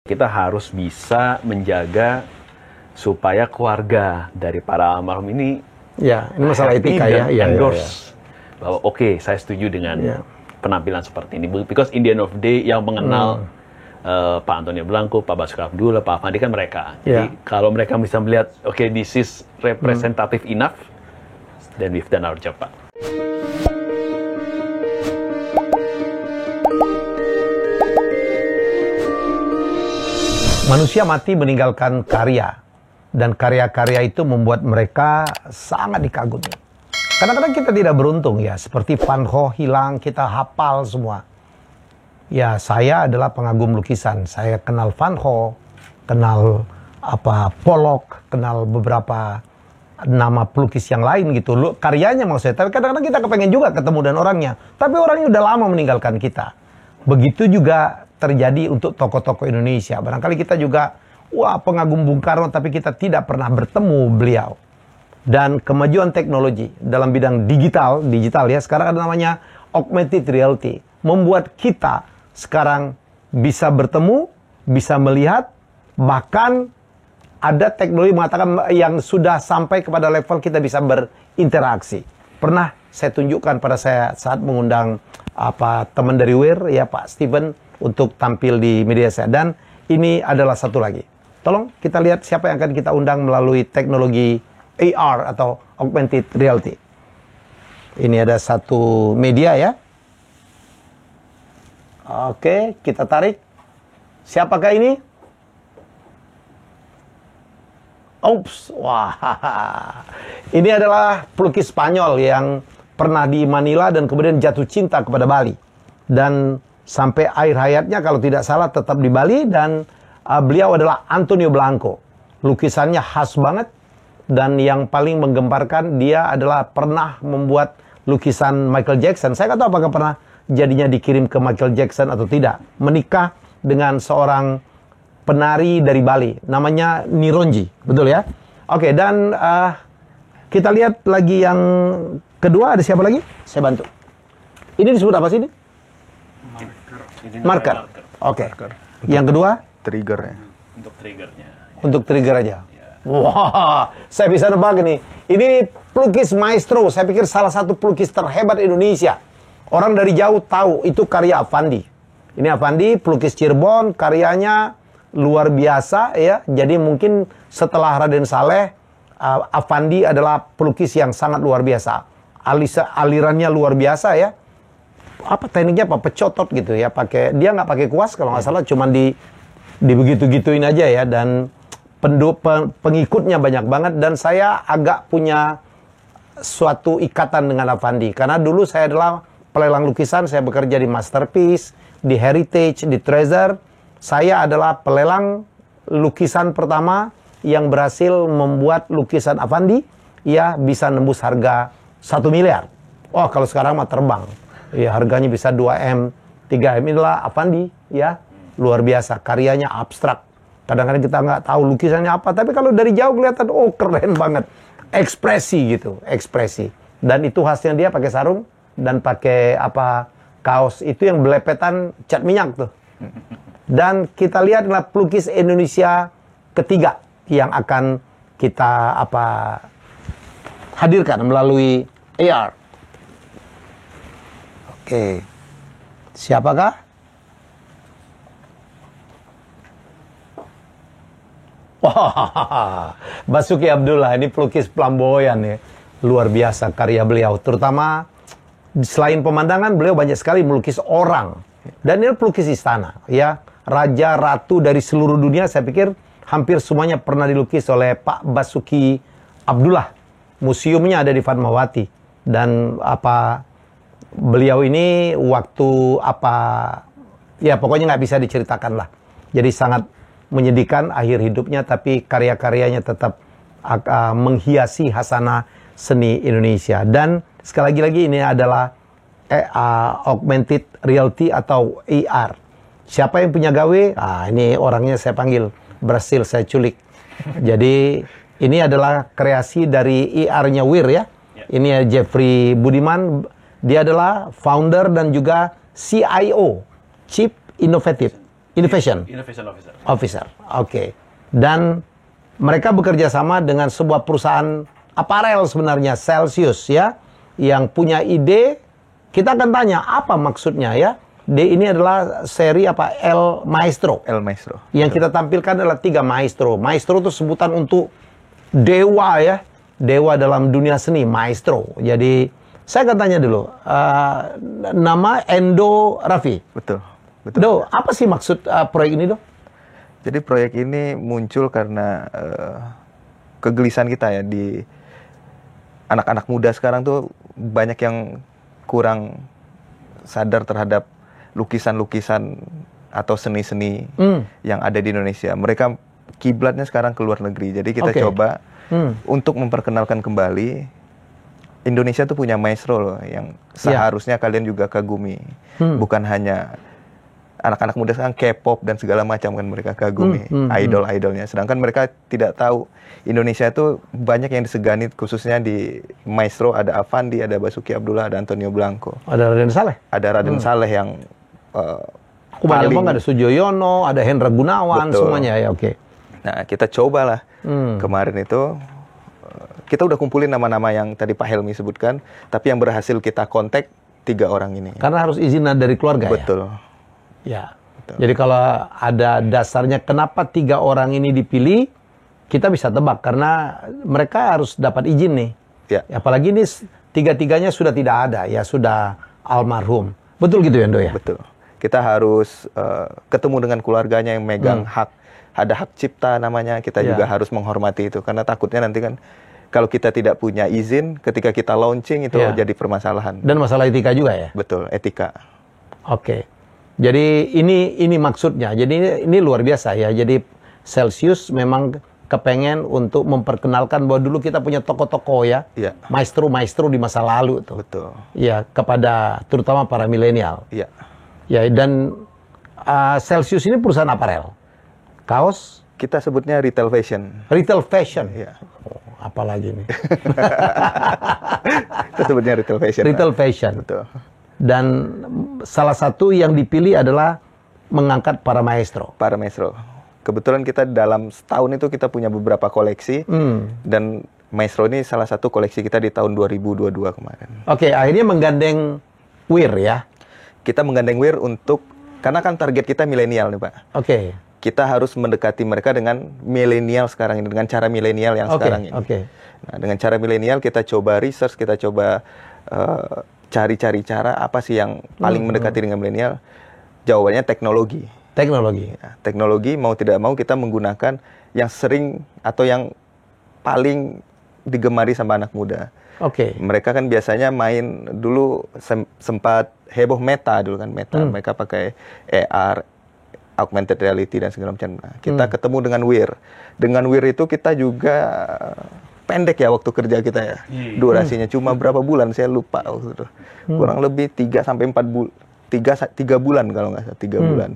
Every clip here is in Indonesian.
Kita harus bisa menjaga supaya keluarga dari para almarhum ini ini masalah etika ya. Endorse bahwa oke, saya setuju dengan penampilan seperti ini. Because in the end of the day yang mengenal Pak Antonio Blanco, Pak Basuki Abdullah, Pak Afandi kan mereka. Jadi kalau mereka bisa melihat oke, this is representative enough, then we've done our job, Pak. Manusia mati meninggalkan karya, dan karya-karya itu membuat mereka sangat dikagumi. Kadang-kadang kita tidak beruntung ya, seperti Van Gogh hilang, kita hafal semua. Ya, saya adalah pengagum lukisan. Saya kenal Van Gogh, kenal Pollock, kenal beberapa nama pelukis yang lain gitu. Karyanya maksudnya, tapi kadang-kadang kita kepengen juga ketemu dan orangnya. Tapi orangnya udah lama meninggalkan kita. Begitu juga terjadi untuk tokoh-tokoh Indonesia. Barangkali kita juga, pengagum Bung Karno, tapi kita tidak pernah bertemu beliau. Dan kemajuan teknologi dalam bidang digital ya, sekarang ada namanya augmented reality. Membuat kita sekarang bisa bertemu, bisa melihat, bahkan ada teknologi mengatakan yang sudah sampai kepada level kita bisa berinteraksi. Pernah saya tunjukkan pada saya saat mengundang teman dari WIR, ya Pak Steven, untuk tampil di media saya. Dan ini adalah satu lagi. Tolong kita lihat siapa yang akan kita undang melalui teknologi AR atau Augmented Reality. Ini ada satu media ya. Oke, kita tarik. Siapakah ini? Oops, ini adalah pelukis Spanyol yang pernah di Manila dan kemudian jatuh cinta kepada Bali. Dan sampai akhir hayatnya kalau tidak salah tetap di Bali, dan beliau adalah Antonio Blanco. Lukisannya khas banget, dan yang paling menggemparkan dia adalah pernah membuat lukisan Michael Jackson. Saya nggak tahu apakah pernah jadinya dikirim ke Michael Jackson atau tidak. Menikah dengan seorang penari dari Bali, namanya Nironji, betul ya? Oke, dan kita lihat lagi yang kedua, ada siapa lagi? Saya bantu. Ini disebut apa sih ini? Marker. Oke. Yang kedua? Trigger ya. Untuk triggernya. Untuk trigger aja. Wah, saya bisa nebak nih. Ini pelukis maestro. Saya pikir salah satu pelukis terhebat Indonesia. Orang dari jauh tahu itu karya Afandi. Ini Afandi, pelukis Cirebon, karyanya luar biasa ya. Jadi mungkin setelah Raden Saleh, Afandi adalah pelukis yang sangat luar biasa. Alirannya luar biasa ya. Tekniknya pecotot gitu ya, dia nggak pakai kuas kalau nggak salah, cuman di begitu-gituin aja ya, dan pengikutnya banyak banget. Dan saya agak punya suatu ikatan dengan Afandi karena dulu saya adalah pelelang lukisan. Saya bekerja di Masterpiece, di Heritage, di Treasure. Saya adalah pelelang lukisan pertama yang berhasil membuat lukisan Afandi ya bisa nembus harga 1 miliar. Oh, kalau sekarang mah terbang. Ya, harganya bisa 2M, 3M. Inilah Afandi, ya. Luar biasa. Karyanya abstrak. Kadang-kadang kita nggak tahu lukisannya apa. Tapi kalau dari jauh kelihatan, keren banget. Ekspresi gitu, ekspresi. Dan itu khasnya dia pakai sarung dan pakai kaos. Itu yang belepetan cat minyak tuh. Dan kita lihat adalah pelukis Indonesia ketiga yang akan kita hadirkan melalui AR. Oke, siapakah? Wah, Basuki Abdullah, ini pelukis flamboyan ya, luar biasa karya beliau. Terutama selain pemandangan, beliau banyak sekali melukis orang. Dan ini pelukis istana, ya, raja ratu dari seluruh dunia. Saya pikir hampir semuanya pernah dilukis oleh Pak Basuki Abdullah. Museumnya ada di Fatmawati. Dan beliau ini waktu ya pokoknya nggak bisa diceritakan lah. Jadi sangat menyedihkan akhir hidupnya, tapi karya-karyanya tetap menghiasi hasanah seni Indonesia. Dan sekali lagi ini adalah augmented reality atau AR. Siapa yang punya gawe? Ini orangnya saya panggil, berhasil saya culik. Jadi ini adalah kreasi dari AR-nya WIR ya. Ini Jeffrey Budiman. Dia adalah founder dan juga CIO, Chief Innovative Innovation Officer. Oke. Dan mereka bekerja sama dengan sebuah perusahaan aparel sebenarnya, Celsius ya, yang punya ide. Kita akan tanya apa maksudnya ya. Ini adalah seri apa? El Maestro. Yang kita tampilkan adalah 3 Maestro. Maestro itu sebutan untuk dewa ya. Dewa dalam dunia seni, Maestro. Jadi saya akan tanya dulu, nama Endo Raffi. Betul. Do, apa sih maksud proyek ini, Do? Jadi proyek ini muncul karena kegelisahan kita ya, di anak-anak muda sekarang tuh banyak yang kurang sadar terhadap lukisan-lukisan atau seni-seni yang ada di Indonesia. Mereka kiblatnya sekarang ke luar negeri. Jadi kita coba untuk memperkenalkan kembali Indonesia tuh punya maestro loh yang seharusnya kalian juga kagumi. Bukan hanya anak-anak muda sekarang K-pop dan segala macam kan mereka kagumi, idol-idolnya. Sedangkan mereka tidak tahu Indonesia itu banyak yang disegani, khususnya di maestro ada Affandi, ada Basuki Abdullah, ada Antonio Blanco. Ada Raden Saleh. Ada Raden Saleh yang Aku banyak banget, ada Sujoyono, ada Hendra Gunawan, semuanya ya, oke. Nah, kita cobalah kemarin itu, kita udah kumpulin nama-nama yang tadi Pak Helmi sebutkan, tapi yang berhasil kita kontak 3 orang ini. Karena harus izin dari keluarga. Betul. Ya. Jadi kalau ada dasarnya kenapa 3 orang ini dipilih, kita bisa tebak karena mereka harus dapat izin nih. Ya. Apalagi ini 3-tiganya sudah tidak ada, ya sudah almarhum. Betul gitu ya, Ndo ya? Betul. Kita harus ketemu dengan keluarganya yang megang hak, ada hak cipta namanya. Kita juga harus menghormati itu karena takutnya nanti kan kalau kita tidak punya izin ketika kita launching itu jadi permasalahan. Dan masalah etika juga ya? Betul, etika. Oke. Jadi ini maksudnya. Jadi ini luar biasa ya. Jadi Celsius memang kepengen untuk memperkenalkan bahwa dulu kita punya tokoh-tokoh ya. Maestro-maestro di masa lalu tuh. Betul. Ya, kepada terutama para milenial. Iya. Ya, dan Celsius ini perusahaan aparel. Kaos? Kita sebutnya retail fashion. Retail fashion? Iya. Oh, apalagi nih. Kita sebutnya retail fashion. Retail fashion. Betul. Dan salah satu yang dipilih adalah mengangkat para maestro. Para maestro. Kebetulan kita dalam setahun itu kita punya beberapa koleksi. Dan maestro ini salah satu koleksi kita di tahun 2022 kemarin. Oke, akhirnya menggandeng Wir ya? Kita menggandeng Wir untuk, karena kan target kita milenial nih Pak. Oke. Kita harus mendekati mereka dengan milenial sekarang ini, dengan cara milenial yang sekarang ini. Nah, dengan cara milenial kita coba research, kita coba cari-cari cara apa sih yang paling mendekati dengan milenial. Jawabannya teknologi. Ya, teknologi mau tidak mau kita menggunakan yang sering atau yang paling digemari sama anak muda. Mereka kan biasanya main dulu sempat heboh Meta dulu kan, mereka pakai AR, augmented reality dan segala macam. Nah, kita ketemu dengan Wir. Dengan Wir itu kita juga pendek ya waktu kerja kita ya. Durasinya cuma berapa bulan saya lupa waktu itu. Kurang lebih 3 sampai 4 bulan. 3 bulan kalau nggak salah, 3 bulan.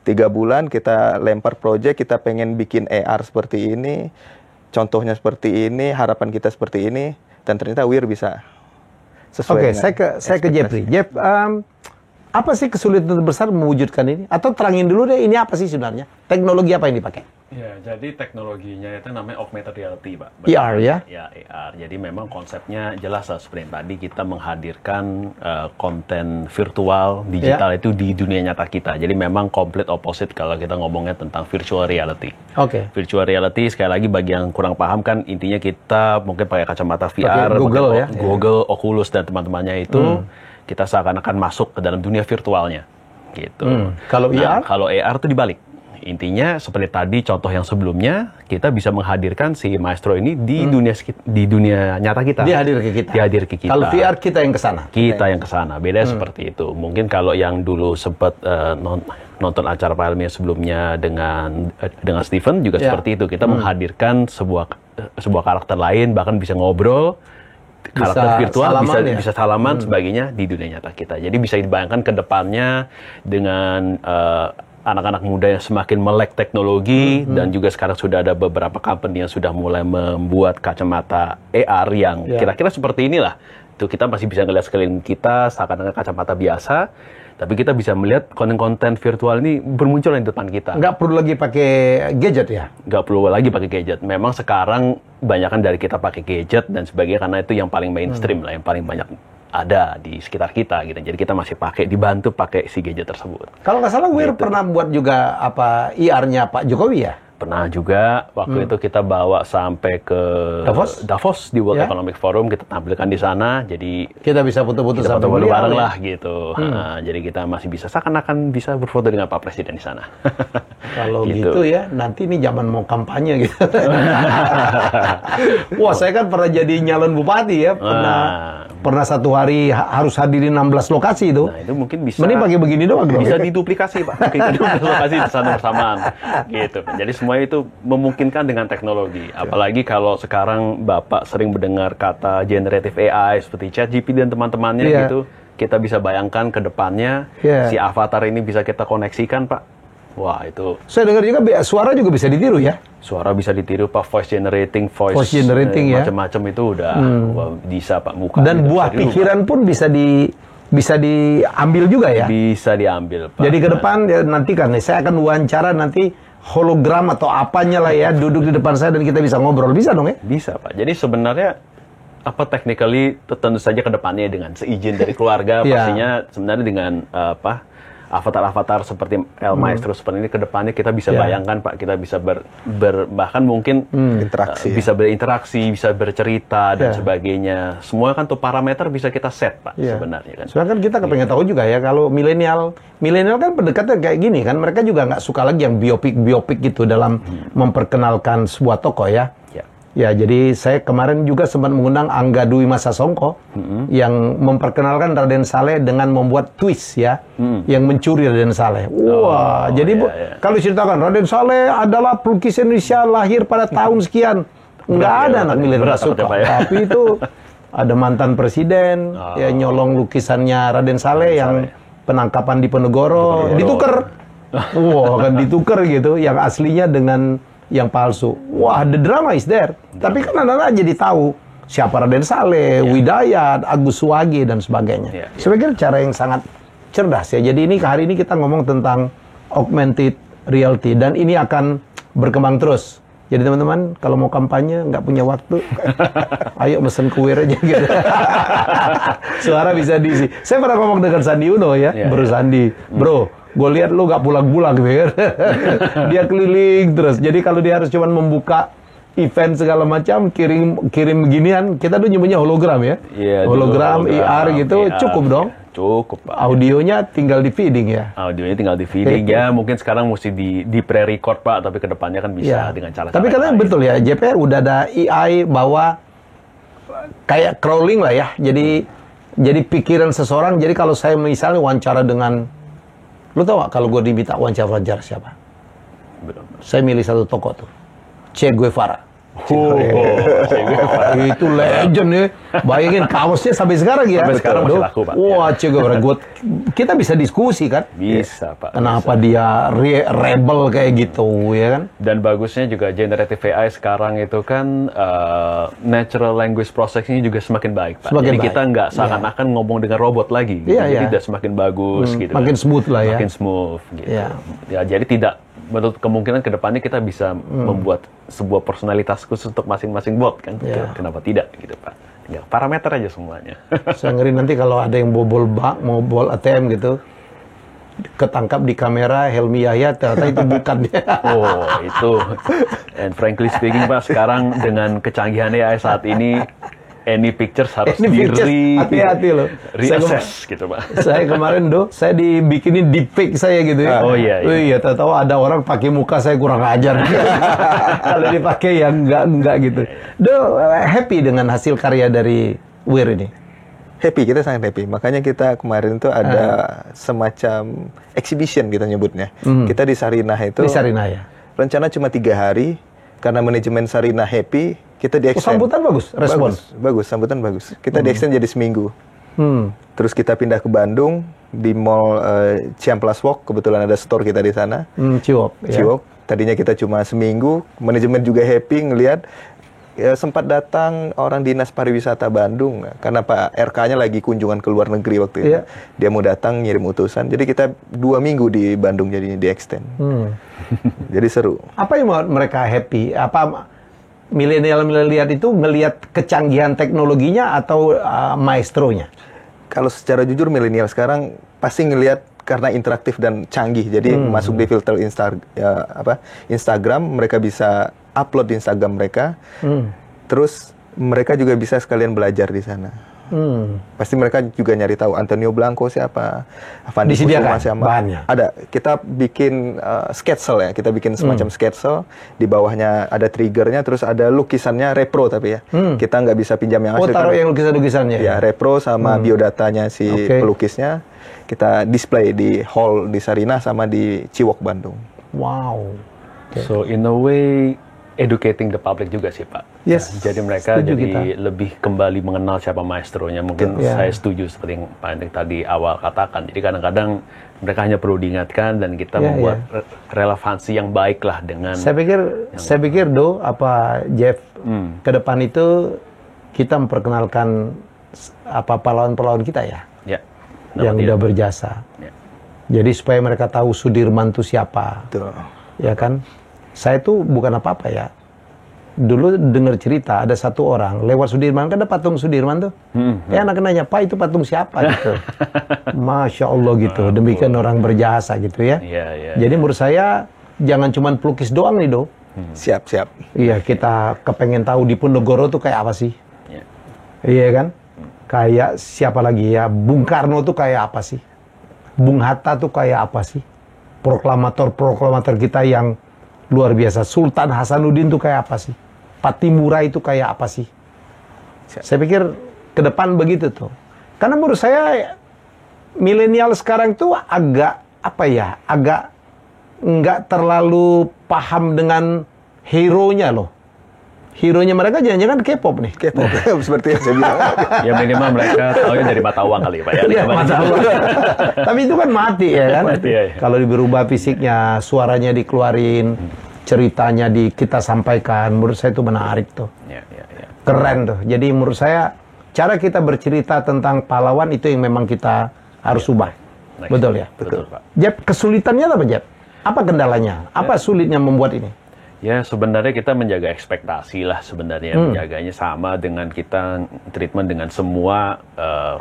3 bulan kita lempar project, kita pengen bikin AR seperti ini, contohnya seperti ini, harapan kita seperti ini, dan ternyata Wir bisa sesuai. Saya ke Jeffrey. Jeff, apa sih kesulitan terbesar mewujudkan ini? Atau terangin dulu deh, ini apa sih sebenarnya? Teknologi apa yang dipakai? Ya, jadi teknologinya itu namanya augmented reality, Pak. AR ya? Ya, AR. Jadi memang konsepnya jelas lah, seperti yang tadi kita menghadirkan konten virtual, digital itu di dunia nyata kita. Jadi memang complete opposite kalau kita ngomongnya tentang virtual reality. Virtual reality, sekali lagi bagi yang kurang paham kan, intinya kita mungkin pakai kacamata VR, Google, Oculus, dan teman-temannya itu, kita seakan-akan masuk ke dalam dunia virtualnya. Gitu. Kalau AR? Kalau AR itu dibalik. Intinya seperti tadi contoh yang sebelumnya, kita bisa menghadirkan si maestro ini di dunia nyata kita. Dihadir ke kita. Kalau VR kita yang ke sana. Kita yang ke sana. Beda seperti itu. Mungkin kalau yang dulu sempat nonton acara Pak Helmi sebelumnya dengan Steven juga seperti itu. Kita menghadirkan sebuah karakter lain, bahkan bisa ngobrol, karakter virtual, bisa salaman sebagainya di dunia nyata kita. Jadi bisa dibayangkan ke depannya dengan anak-anak muda yang semakin melek teknologi, dan juga sekarang sudah ada beberapa company yang sudah mulai membuat kacamata AR yang kira-kira seperti inilah. Itu kita masih bisa ngeliat sekeliling kita seakan-akan kacamata biasa, Tapi kita bisa melihat konten-konten virtual ini bermunculan di depan kita. Nggak perlu lagi pakai gadget ya? Nggak perlu lagi pakai gadget. Memang sekarang banyakan dari kita pakai gadget dan sebagainya karena itu yang paling mainstream lah, yang paling banyak ada di sekitar kita gitu. Jadi kita masih dibantu pakai si gadget tersebut. Kalau nggak salah, Weir pernah buat juga IR-nya Pak Jokowi ya? Pernah juga, waktu itu kita bawa sampai ke Davos di World Economic Forum, kita tampilkan di sana, jadi kita bisa foto-foto bareng lah gitu. Jadi kita masih bisa, seakan-akan bisa berfoto dengan Pak Presiden di sana. Kalau gitu ya, nanti ini zaman mau kampanye gitu. Wah, saya kan pernah jadi nyalon bupati ya, pernah satu hari harus hadirin 16 lokasi itu. Nah, itu mungkin bisa. Mending pakai begini doang dong. Bisa diduplikasi, Pak. Kita 12 lokasi di sana bersamaan. Gitu. Jadi semua itu memungkinkan dengan teknologi. Apalagi kalau sekarang Bapak sering mendengar kata generative AI seperti ChatGPT dan teman-temannya gitu. Kita bisa bayangkan ke depannya si avatar ini bisa kita koneksikan, Pak. Wah, itu. Saya dengar juga suara juga bisa ditiru ya? Suara bisa ditiru, Pak. Voice generating ya. Macam-macam itu udah bisa, Pak. Muka. Dan gitu, buah pikiran pun bisa diambil juga ya? Bisa diambil, Pak. Jadi ke depan nantikan nih, saya akan wawancara nanti hologram atau apanya lah ya, duduk di depan saya dan kita bisa ngobrol. Bisa dong ya? Bisa, Pak. Jadi sebenarnya technically tentu saja ke depannya dengan seizin dari keluarga pastinya sebenarnya dengan avatar-avatar seperti El Maestro seperti ini ke depannya kita bisa bayangkan, Pak, kita bisa bahkan mungkin bisa berinteraksi, bisa bercerita dan sebagainya. Semua kan tuh parameter bisa kita set, Pak, sebenarnya kan. Soalnya kan kita kepengen tahu juga ya, kalau milenial kan pendekatnya kayak gini kan, mereka juga nggak suka lagi yang biopik gitu dalam memperkenalkan sebuah tokoh ya. Ya, jadi saya kemarin juga sempat mengundang Angga Dwi Masa Songko yang memperkenalkan Raden Saleh dengan membuat twist ya, yang mencuri Raden Saleh. Wah, jadi kalau ceritakan Raden Saleh adalah pelukis Indonesia lahir pada tahun sekian, nggak ada anak milenial suka. Tapi itu ada mantan presiden ya nyolong lukisannya Raden Saleh yang penangkapan di Penegoro, ditukar. Wah, kan ditukar gitu, yang aslinya dengan yang palsu. Wah, the drama is there. Tapi kan anak-anak jadi tahu siapa Raden Saleh, Widayat, Agus Suwagi, dan sebagainya. Saya pikir cara yang sangat cerdas ya. Jadi hari ini kita ngomong tentang augmented reality, dan ini akan berkembang terus. Jadi teman-teman, kalau mau kampanye, nggak punya waktu, ayo mesen kuir aja gitu. Suara bisa diisi. Saya pernah ngomong dengan Sandi Uno ya, Bro Sandi. Bro, gue lihat lu nggak pulang-pulang gitu kan. Dia keliling terus. Jadi kalau dia harus cuma membuka event segala macam, kirim beginian, kita tuh nyebutnya hologram ya. Hologram, IR gitu, cukup dong. Cukup, Pak. Audionya tinggal di feeding ya. Audionya tinggal di feeding ya. Mungkin sekarang mesti di pre-record, Pak, tapi kedepannya kan bisa dengan cara-cara. Tapi katanya betul ya, JPR udah ada AI bawa kayak crawling lah ya. Jadi pikiran seseorang. Jadi kalau saya misalnya wawancara dengan, lu tau gak kalau gue diminta wawancara siapa? Betul. Saya milih satu tokoh tuh, Che Guevara. Itu legend ya. Bayangin kaosnya sampai sekarang ya. Sampai sekarang masih laku, Pak. Wah, Che Guevara. Kita bisa diskusi kan? Bisa, Pak. Kenapa dia rebel kayak gitu ya kan? Dan bagusnya juga generative AI sekarang itu kan natural language processing juga semakin baik, Pak. Jadi kita nggak seakan-akan ngomong dengan robot lagi. Jadi tidak semakin bagus gitu. Makin smooth lah ya. Makin smooth gitu. Ya, jadi tidak, menurut kemungkinan kedepannya kita bisa membuat sebuah personalitas khusus untuk masing-masing bot kan. Kenapa tidak gitu, Pak. Tinggal parameter aja semuanya. Saya ngeri nanti kalau ada yang bobol bank, mau bol ATM gitu, ketangkap di kamera Helmi Yahya, ternyata itu bukan dia. Oh, itu. And frankly speaking, Pak, sekarang dengan kecanggihan AI saat ini, any pictures harus hati-hati loh. Reassess gitu, Pak. Saya kemarin saya dibikinin deepfake saya gitu ya. Oh iya. Iya, tahu ada orang pakai muka saya kurang ajar. Kalau dipakai yang enggak gitu. Happy dengan hasil karya dari Weir ini. Happy, kita sangat happy. Makanya kita kemarin tuh ada semacam exhibition kita nyebutnya. Kita di Sarinah itu. Di Sarinah ya. Rencana cuma 3 hari. Karena manajemen Sarinah happy, kita di-extend. Sambutan bagus, respon. Bagus, sambutan bagus. Kita di-extend jadi seminggu. Terus kita pindah ke Bandung, di Mall Ciamplas Walk, kebetulan ada store kita di sana. Ciwok. Tadinya kita cuma seminggu, manajemen juga happy ngelihat Ya, sempat datang orang Dinas Pariwisata Bandung karena Pak RK-nya lagi kunjungan ke luar negeri waktu itu. Dia mau datang ngirim utusan. Jadi kita 2 minggu di Bandung jadinya di extend. Jadi seru. Apa yang membuat mereka happy? Apa milenial itu ngelihat kecanggihan teknologinya atau maestronya? Kalau secara jujur milenial sekarang pasti ngelihat karena interaktif dan canggih. Jadi masuk di filter Instagram, mereka bisa upload di Instagram mereka. Terus mereka juga bisa sekalian belajar di sana. Pasti mereka juga nyari tahu Antonio Blanco siapa, Avandi Kusuma siapa. Bahannya. Ada. Kita bikin sketsel ya. Kita bikin semacam sketsel. Di bawahnya ada triggernya, terus ada lukisannya repro tapi ya. Kita nggak bisa pinjam yang asli. Taruh yang lukisan-lukisannya. Ya, repro sama biodatanya si pelukisnya. Kita display di hall di Sarinah sama di Ciwok Bandung. Wow. So in a way educating the public juga sih Pak. Yes. Jadi mereka jadi lebih kembali mengenal siapa maestronya. Mungkin saya setuju seperti yang Pak Hendrik tadi awal katakan. Jadi kadang-kadang mereka hanya perlu diingatkan dan kita membuat relevansi yang baik lah dengan. Saya pikir Jeff ke depan itu kita memperkenalkan pahlawan-pahlawan kita ya. Yang udah berjasa. Jadi supaya mereka tahu Sudirman itu siapa. Betul. Ya kan? Saya tuh bukan apa-apa ya. Dulu dengar cerita ada satu orang lewat Sudirman, kan ada patung Sudirman tuh. Anak nanya, "Pak, itu patung siapa?" gitu. Masya Allah gitu. Demikian orang berjasa gitu ya. Jadi menurut saya jangan cuma pelukis doang nih, Do. Siap. Iya, kita kepengen tahu di Ponorogo tuh kayak apa sih? Iya kan? Kayak siapa lagi ya? Bung Karno tuh kayak apa sih? Bung Hatta tuh kayak apa sih? Proklamator kita yang luar biasa. Sultan Hasanuddin tuh kayak apa sih? Patimura itu kayak apa sih? Saya pikir ke depan begitu tuh. Karena menurut saya milenial sekarang tuh agak agak nggak terlalu paham dengan hero-nya loh. Hero-nya mereka jangan-jangan K-pop nih. K-pop, seperti yang saya bilang. Ya minimal mereka tahunya dari mata uang kali Pak ya. Iya, mata uang. Tapi itu kan mati ya kan. Kalau dirubah fisiknya, suaranya dikeluarin, ceritanya kita sampaikan, menurut saya itu menarik tuh. Keren tuh. Jadi menurut saya cara kita bercerita tentang pahlawan itu yang memang kita harus ubah. Betul ya? Betul Pak. Jeb, kesulitannya apa Jeb? Apa kendalanya? Apa sulitnya membuat ini? Ya sebenarnya kita menjaga ekspektasi lah sebenarnya, menjaganya sama dengan kita treatment dengan semua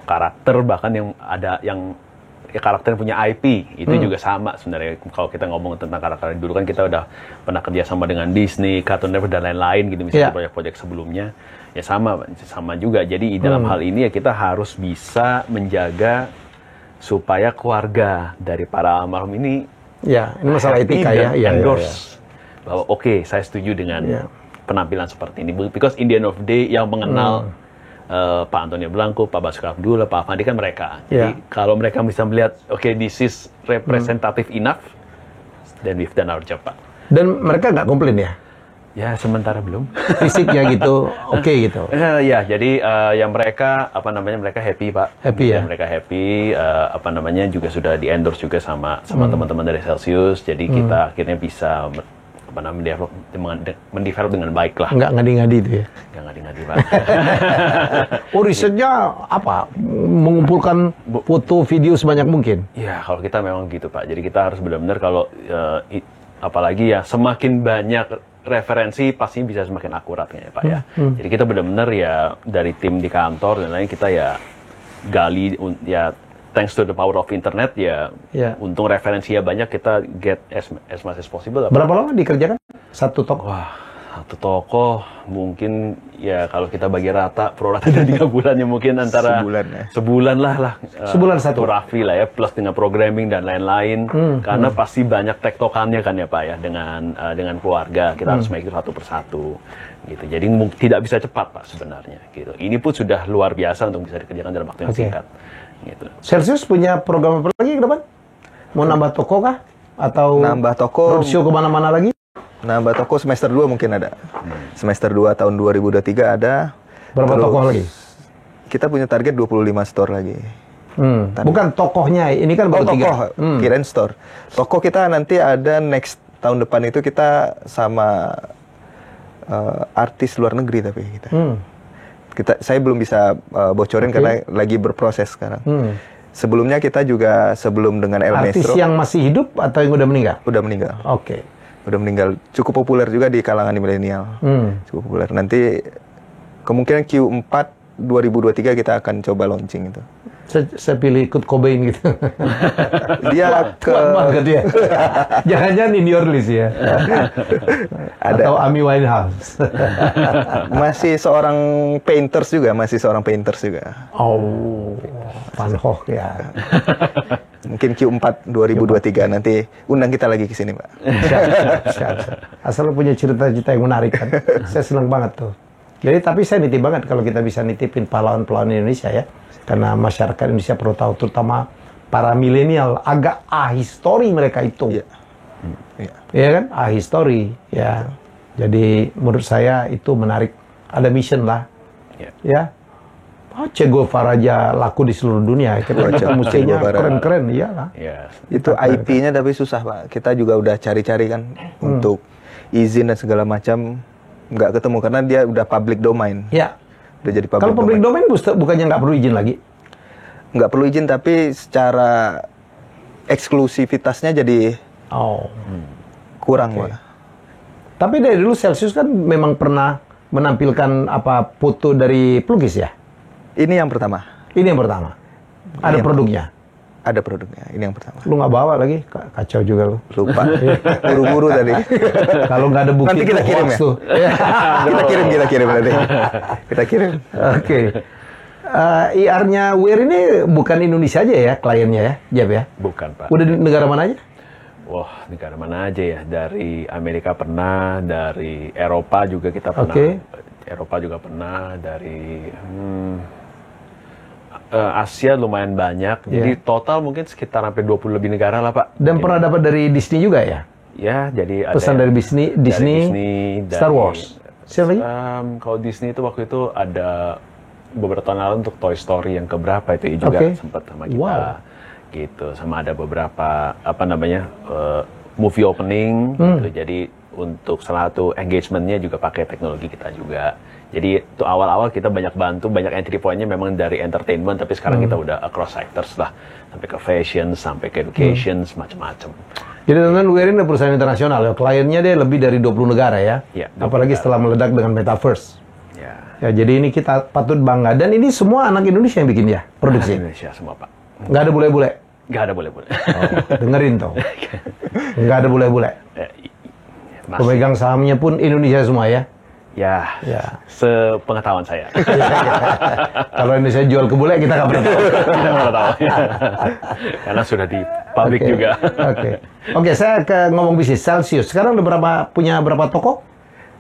karakter, bahkan yang ada yang karakter yang punya IP itu juga sama sebenarnya. Kalau kita ngomong tentang karakter dulu kan kita udah pernah kerja sama dengan Disney, Cartoon Network dan lain-lain gitu misalnya proyek-proyek sebelumnya ya sama juga. Jadi dalam hal ini ya kita harus bisa menjaga supaya keluarga dari para almarhum ini ini masalah etika ya, endorse. Bahwa saya setuju dengan penampilan seperti ini. Because in the end of the day yang mengenal Pak Antonio Blanco, Pak Basuki Abdullah, Pak Avandi kan mereka. Jadi kalau mereka bisa melihat, this is representative enough, then we've done our job Pak. Dan mereka nggak komplain ya? Ya sementara belum. Fisiknya gitu, gitu. Jadi yang mereka mereka happy Pak. Happy ya. Mereka happy, juga sudah di endorse juga sama teman-teman dari Celsius. Jadi kita akhirnya bisa mendevelop dengan baik lah. Nggak ngadi-ngadi itu ya? Nggak ngadi-ngadi Pak. Risetnya apa? Mengumpulkan foto, video sebanyak mungkin? Ya, kalau kita memang gitu Pak. Jadi kita harus benar-benar kalau apalagi ya semakin banyak referensi pasti bisa semakin akurat ya Pak ya. Jadi kita benar-benar ya dari tim di kantor dan lain kita ya gali ya. Thanks to the power of internet untung referensi ya banyak, kita get as much as possible. Berapa lama dikerjakan satu tokoh? Wah, satu tokoh mungkin ya kalau kita bagi rata pro rata dari 3 bulannya mungkin antara sebulan lah. Sebulan satu Raffi lah ya, plus dengan programming dan lain-lain. Karena pasti banyak tektokannya kan ya Pak ya dengan keluarga. Kita harus make itu satu persatu gitu. Jadi tidak bisa cepat Pak sebenarnya gitu. Ini pun sudah luar biasa untuk bisa dikerjakan dalam waktu yang singkat. Gitu. Celsius punya program apa lagi ke depan? Mau nambah toko kah? Atau nambah toko, roadshow kemana-mana lagi? Nambah toko semester 2 mungkin ada. Semester 2 tahun 2023 ada. Berapa toko lagi? Kita punya target 25 store lagi. Bukan tokohnya, ini kan baru 3. Kirain store. Toko kita nanti ada next tahun depan itu kita sama artis luar negeri tapi saya belum bisa bocorin karena lagi berproses sekarang. Sebelumnya kita juga sebelum dengan El Maestro. Artis yang masih hidup atau yang udah meninggal? Udah meninggal. Oke. Udah meninggal. Cukup populer juga di kalangan milenial. Cukup populer. Nanti kemungkinan Q4 2023 kita akan coba launching itu. Saya pilih Kurt Cobain gitu. Dia kuat banget dia. Jangan-jangan in your list ya. Atau Amy Winehouse. Masih seorang painters juga. Oh, Van Gogh ya. Mungkin Q4 2023 nanti undang kita lagi ke sini, Pak. Siap. Asal lu punya cerita-cerita yang menarik kan. Saya senang banget tuh. Jadi tapi saya nitip banget kalau kita bisa nitipin pahlawan-pahlawan Indonesia ya. Karena masyarakat Indonesia perlu tahu, terutama para milenial, agak ahistori mereka itu. Iya kan? Ahistori, ya. Jadi menurut saya itu menarik. Ada mission lah. Ya. Che Guevara aja laku di seluruh dunia. Kita musiknya keren-keren, iyalah. Itu IP-nya tapi susah, Pak. Kita juga udah cari-cari kan untuk izin dan segala macam, nggak ketemu karena dia udah public domain. Ya. Udah jadi public Kalau public domain bukannya nggak perlu izin lagi? Nggak perlu izin, tapi secara eksklusivitasnya jadi kurang, Pak. Tapi dari dulu Celsius kan memang pernah menampilkan foto dari pelukis ya? Ini yang pertama. Ada produknya? Ada produknya, ini yang pertama. Lu nggak bawa lagi? Kacau juga lu. Lupa. Buru-buru tadi. Kalau nggak ada bukti nanti kita kirim ya. kita kirim nanti. Kita kirim. Oke. IR-nya Weir ini bukan Indonesia aja ya kliennya ya, Jeb ya? Bukan, Pak. Udah di negara mana aja? Wah, negara mana aja ya? Dari Amerika pernah, dari Eropa juga kita pernah. Eropa juga pernah, dari Asia lumayan banyak. Jadi total mungkin sekitar hampir 20 lebih negara lah, Pak. Dan pernah dapat dari Disney juga ya? Ya, jadi ada pesan dari Disney, Star Wars. Siapa lagi? Kalau Disney itu waktu itu ada beberapa tahun lalu untuk Toy Story yang keberapa itu juga sempat sama kita. Gitu, sama ada beberapa movie opening gitu. Jadi untuk salah satu engagementnya juga pakai teknologi kita juga. Jadi itu awal-awal kita banyak bantu, banyak entry point-nya memang dari entertainment, tapi sekarang kita udah across sectors lah, sampai ke fashion, sampai ke education, macam-macam. Jadi teman-teman, Weir ini perusahaan internasional ya, kliennya dia lebih dari 20 negara ya, apalagi setelah meledak dengan Metaverse. Ya, jadi ini kita patut bangga, dan ini semua anak Indonesia yang bikin ya, produksi. Indonesia semua, Pak. Nggak ada bule-bule? Nggak ada bule-bule. Dengerin tuh. Nggak ada bule-bule. Pemegang sahamnya pun Indonesia semua ya? Ya. Sepengetahuan saya. Kalau Indonesia jual ke bule, kita nggak pernah tahu. Kita nggak pernah tahu. Karena sudah di publik juga. Oke, saya ngomong bisnis. Celsius. Sekarang punya berapa toko?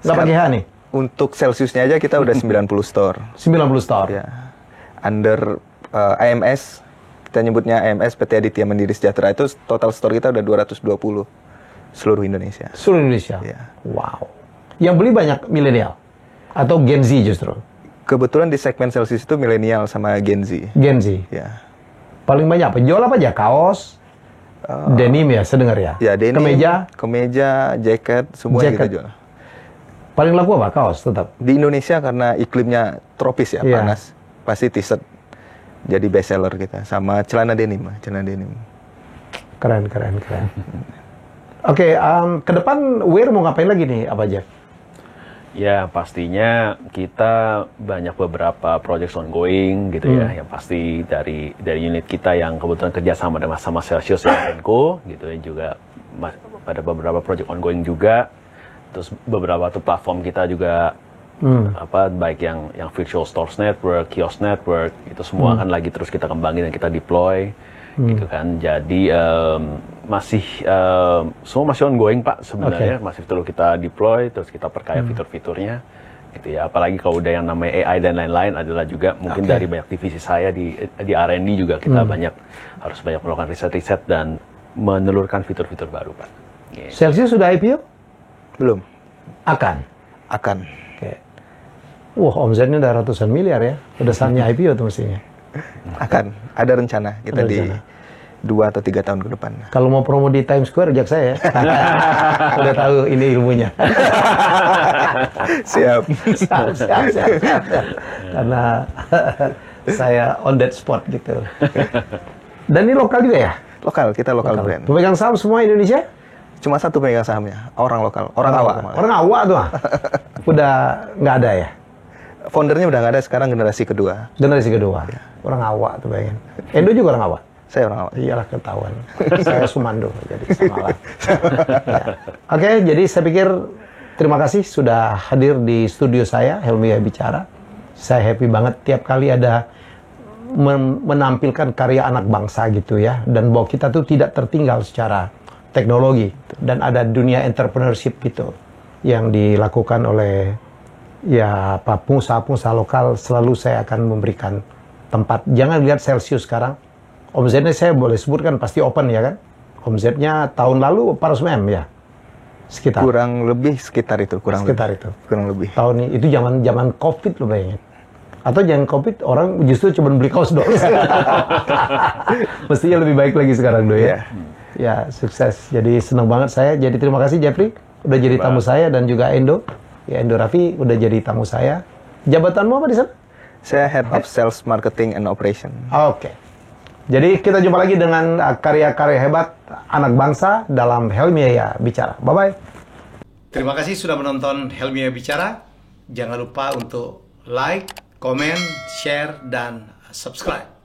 Nggak pakai H nih? Untuk Celsiusnya aja kita udah 90 store. 90 store? Ya. Under AMS, kita nyebutnya AMS, PT Aditya Mandiri Sejahtera, itu total store kita udah 220 seluruh Indonesia. Seluruh Indonesia? Ya. Wow. Yang beli banyak milenial? Atau Gen Z justru? Kebetulan di segmen Celsius itu milenial sama Gen Z. Gen Z? Ya. Paling banyak apa? Jual apa aja? Kaos? Denim ya, saya dengar ya? Ya, denim, kemeja, jaket, semua kita jual. Paling laku apa? Kaos tetap? Di Indonesia karena iklimnya tropis ya, panas. Pasti t-shirt jadi best seller kita. Sama celana denim. Keren. Oke, ke depan Weir mau ngapain lagi nih, apa aja? Ya, pastinya kita banyak beberapa project ongoing gitu ya. Yang pasti dari unit kita yang kebetulan kerja sama Celsius ya, Enco gitu ya, juga pada beberapa project ongoing juga. Terus beberapa tuh platform kita juga baik yang virtual stores network, kiosk network, itu semua kan lagi terus kita kembangin dan kita deploy gitu kan. Jadi semua masih ongoing, Pak, sebenarnya. Masih perlu kita deploy, terus kita perkaya fitur-fiturnya gitu ya. Apalagi kalau udah yang namanya AI dan lain-lain adalah juga mungkin dari banyak divisi saya di R&D juga kita harus banyak melakukan riset-riset dan menelurkan fitur-fitur baru, Pak. Gitu. Celsius sudah IPO? Belum. Akan. Oke. Wah, omsetnya udah ratusan miliar ya. Udah saatnya IPO tuh mestinya. Ada rencana kita 2 atau 3 tahun ke depan. Kalau mau promo di Times Square, ajak saya ya. Udah tahu ini ilmunya. Siap. Siap. Karena saya on that spot gitu. Dan ini lokal juga ya? Lokal, kita lokal brand. Pemegang saham semua Indonesia? Cuma satu pemegang sahamnya, orang lokal, orang awak. Orang awak tuh, udah nggak ada ya? Foundernya udah nggak ada, sekarang generasi kedua. Generasi kedua, ya. Orang awak tuh bayangin. Endo juga orang awak? Saya orang awak. Iyalah, ketahuan. Saya Sumando, jadi sama lah. Ya. Oke, jadi saya pikir terima kasih sudah hadir di studio saya, Helmi Bicara. Saya happy banget tiap kali ada menampilkan karya anak bangsa gitu ya. Dan bahwa kita tuh tidak tertinggal secara teknologi. Dan ada dunia entrepreneurship gitu yang dilakukan oleh ya pengusaha-pengusaha lokal. Selalu saya akan memberikan tempat. Jangan lihat Celsius sekarang. Omzetnya saya boleh sebutkan pasti open ya kan? Omzetnya tahun lalu 400 M ya? Sekitar. Kurang lebih sekitar itu. Kurang lebih. Tahun ini, itu zaman COVID loh bayangin. Atau jangan COVID, orang justru cuma beli kaos doang. Mestinya lebih baik lagi sekarang Do ya? Ya, sukses. Jadi senang banget saya. Jadi terima kasih Jeffrey, udah jadi tamu saya dan juga Endo. Ya, Endo Raffi udah jadi tamu saya. Jabatanmu apa di sana? Saya Head of Sales, Marketing, and Operation. Oke. Jadi kita jumpa lagi dengan karya-karya hebat anak bangsa dalam Helmiaya Bicara. Bye-bye. Terima kasih sudah menonton Helmiaya Bicara. Jangan lupa untuk like, komen, share, dan subscribe.